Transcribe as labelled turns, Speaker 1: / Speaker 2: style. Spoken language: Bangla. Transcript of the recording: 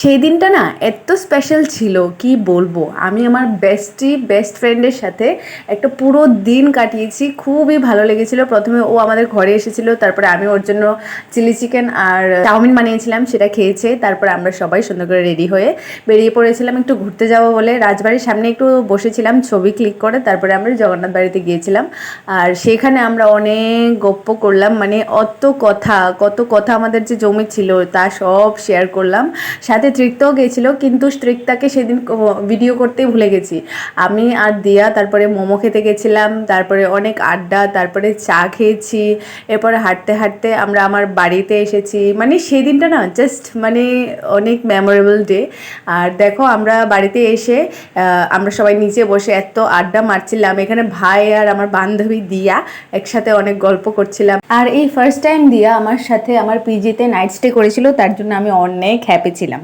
Speaker 1: সেই দিনটা না এত স্পেশাল ছিল কি বলবো। আমি আমার বেস্ট ফ্রেন্ডের সাথে একটা পুরো দিন কাটিয়েছি, খুবই ভালো লেগেছিল। প্রথমে ও আমাদের ঘরে এসেছিল, তারপরে আমি ওর জন্য চিলি চিকেন আর চাউমিন বানিয়েছিলাম, সেটা খেয়েছে। তারপরে আমরা সবাই সুন্দর করে রেডি হয়ে বেরিয়ে পড়েছিলাম একটু ঘুরতে যাবো বলে। রাজবাড়ির সামনে একটু বসেছিলাম ছবি ক্লিক করে, তারপরে আমরা জগন্নাথ বাড়িতে গিয়েছিলাম। আর সেখানে আমরা অনেক গপ্প করলাম, মানে কত কথা আমাদের যে জমেছিল তা সব শেয়ার করলাম। সাথে তৃপ্তও গেছিল, কিন্তু তৃপ্তাকে সেদিন ভিডিও করতেই ভুলে গেছি। আমি আর দিয়া তারপরে মোমো খেতে গেছিলাম, তারপরে অনেক আড্ডা, তারপরে চা খেয়েছি। এরপরে হাঁটতে হাঁটতে আমরা আমার বাড়িতে এসেছি। মানে সেই দিনটা না জাস্ট মানে অনেক মেমোরেবল ডে। আর দেখো আমরা বাড়িতে এসে আমরা সবাই নিচে বসে এত আড্ডা মারছিলাম। এখানে ভাই আর আমার বান্ধবী দিয়া একসাথে অনেক গল্প করছিলাম। আর এই ফার্স্ট টাইম দিয়া আমার সাথে আমার পিজিতে নাইট স্টে করেছিল, তার জন্য আমি অনেক হ্যাপি ছিলাম।